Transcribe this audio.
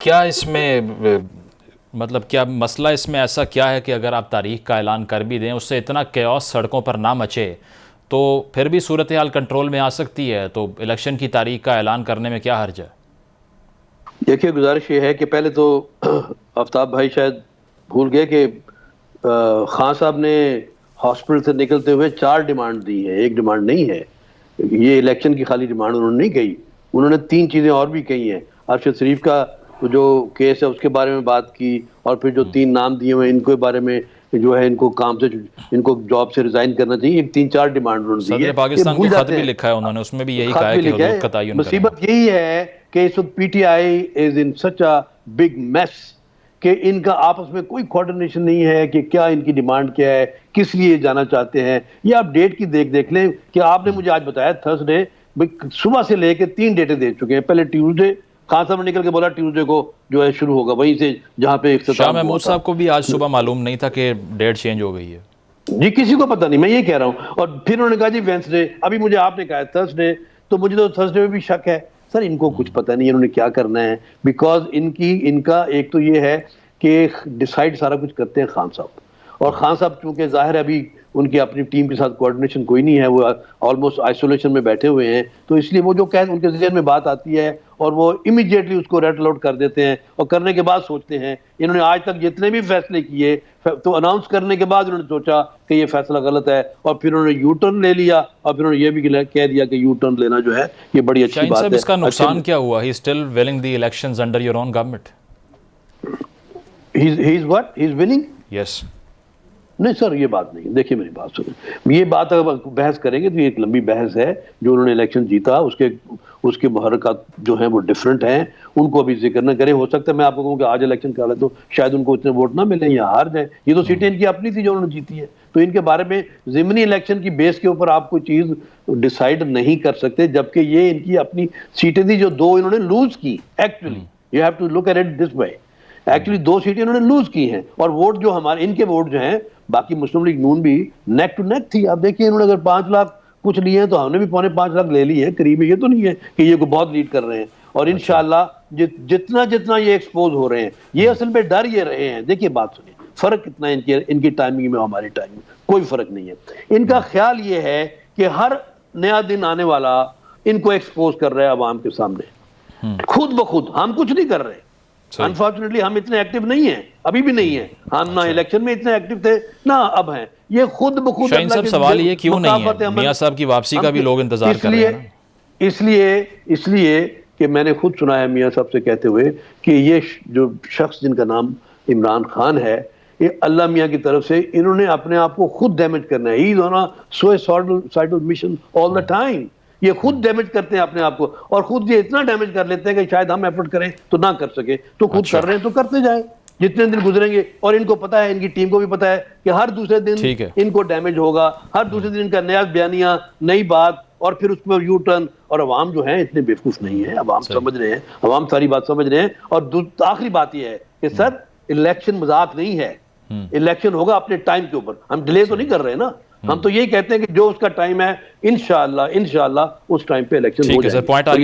क्या इसमें मतलब क्या मसला इसमें ऐसा क्या है कि अगर आप तारीख का ऐलान कर भी दें, उससे इतना केओस सड़कों पर ना मचे तो फिर भी सूरत हाल कंट्रोल में आ सकती है? तो इलेक्शन की तारीख का ऐलान करने में क्या हर्ज है? देखिए, गुजारिश ये है कि पहले तो आफ्ताब भाई शायद भूल गए कि खान साहब ने हॉस्पिटल से निकलते हुए 4 डिमांड दी है, एक डिमांड नहीं है। ये इलेक्शन की खाली डिमांड उन्होंने नहीं कही, उन्होंने 3 चीजें और भी कही हैं। अरशद शरीफ का जो केस है उसके बारे में बात की, और फिर जो 3 नाम दिए हुए इनके बारे में जो है इनको काम से, इनको जॉब से रिजाइन करना चाहिए। एक 3-4 डिमांड उन्होंने दी है, सदर ये पाकिस्तान को भूल खत जाते भी हैं। लिखा है उन्होंने, उसमें भी यही कहा खत है भी कि लिखा हदूद है। का तयन करेंगे। मुसीबत यही है कि इस वक्त PTI is in such a big mess कि इनका आपस में कोई कोऑर्डिनेशन नहीं है कि क्या इनकी डिमांड क्या है, किस लिए जाना चाहते हैं। ये आप डेट की देख लें कि आपने मुझे आज बताया थर्सडे, सुबह से लेके 3 डेटें दे चुके हैं। पहले ट्यूसडे, खान साहब ने निकल के बोला ट्यूसडे को जो है शुरू होगा वहीं से जहां पे शाह इख्तिताम हुआ महमूद था। साहब को भी आज सुबह मालूम नहीं था कि डेट चेंज हो गई है। जी किसी को पता नहीं, मैं ये कह रहा हूँ। और फिर उन्होंने कहा जी वेंसडे, अभी मुझे आपने कहा थर्सडे, तो मुझे तो थर्सडे में भी शक है। सर इनको कुछ पता नहीं है इन्होंने क्या करना है, बिकॉज इनका एक तो ये है कि डिसाइड सारा कुछ करते हैं खान साहब, और खान साहब चूंकि जाहिर है अभी उनकी अपनी टीम के साथ कोऑर्डिनेशन कोई नहीं है, वो ऑलमोस्ट आइसोलेशन में बैठे हुए हैं, तो इसलिए वो जो कह उनके जहन में बात आती है और वो इमीडिएटली उसको रेट आउट कर देते हैं, और करने के बाद सोचते हैं। इन्होंने आज तक जितने भी फैसले किए तो अनाउंस करने के बाद उन्होंने सोचा कि ये फैसला गलत है, और फिर उन्होंने यू टर्न ले लिया, और फिर उन्होंने ये भी कह दिया कि यू टर्न लेना जो है ये बड़ी अच्छी शाहीन बात साहब, है। इसका अच्छे नुकसान क्या हुआ? He still winning the elections under your own government. He is what, he is winning. Yes. नहीं सर, ये बात नहीं। देखिए मेरी बात सुनिए, ये बात अगर बहस करेंगे तो ये एक लंबी बहस है। जो उन्होंने इलेक्शन जीता उसके मुहर्रकात जो हैं वो डिफरेंट हैं, उनको अभी जिक्र न करें। हो सकता है मैं आपको कहूँ कि आज इलेक्शन करा तो शायद उनको इतने वोट ना मिले या हार जाए। ये तो सीटें इनकी अपनी थी जो उन्होंने जीती है, तो इनके बारे में ज़िमनी इलेक्शन की बेस के ऊपर आप कोई चीज़ डिसाइड नहीं कर सकते, जबकि ये इनकी अपनी सीटें थी जो 2 इन्होंने लूज की। Actually you have to look at it this way, actually 2 सीटें इन्होंने लूज की हैं, और वोट जो हमारे इनके वोट जो हैं बाकी मुस्लिम लीग नून भी नेक टू नेक थी। आप देखिए इन्होंने अगर 5 लाख कुछ लिए हैं तो हमने भी 4.25 लाख ले लिए करीब। ये तो नहीं है कि ये को बहुत लीड कर रहे हैं, और इंशाल्लाह जितना जितना ये एक्सपोज हो रहे हैं, ये असल में डर ये रहे हैं। देखिए बात सुनिए, फर्क कितना है इनकी टाइमिंग में, हमारी टाइमिंग कोई फर्क नहीं है। इनका ख्याल ये है कि हर नया दिन आने वाला इनको एक्सपोज कर रहा है अवाम के सामने, खुद ब खुद। हम कुछ नहीं कर रहे, अनफॉर्चुनेटली हम इतने एक्टिव नहीं हैं, अभी भी नहीं है। हम ना इलेक्शन में इतने एक्टिव थे ना अब हैं। ये खुद ब खुद। शाहीन साहब, सवाल ये क्यों नहीं है? मियां साहब की वापसी का भी लोग इंतजार कर रहे हैं ना। इसलिए कि मैंने खुद सुना है मियां साहब से कहते हुए कि ये जो शख्स जिनका नाम इमरान खान है, ये अल्लाह मियां की तरफ से इन्होंने अपने आप को खुद डैमेज करना है। He is on a suicidal mission all the time. ये खुद डैमेज करते हैं अपने आप को, और खुद ये इतना डैमेज कर लेते हैं कि शायद हम एफर्ट करें तो ना कर सके, तो खुद कर रहे हैं तो करते जाए जितने दिन गुजरेंगे। और इनको पता है, इनकी टीम को भी पता है कि हर दूसरे दिन इनको डैमेज होगा, हर दूसरे दिन इनका नया बयानिया, नई बात, और फिर उसमें यू टर्न। और अवाम जो है इतने बेवकूफ नहीं है, अवाम समझ रहे हैं, अवाम सारी बात समझ रहे हैं। और आखिरी बात यह है कि सर इलेक्शन मजाक नहीं है, इलेक्शन होगा अपने टाइम के ऊपर। हम डिले तो नहीं कर रहे ना, हम तो यही कहते हैं कि जो उसका टाइम है इंशाअल्लाह उस टाइम पे इलेक्शन हो जाएगा।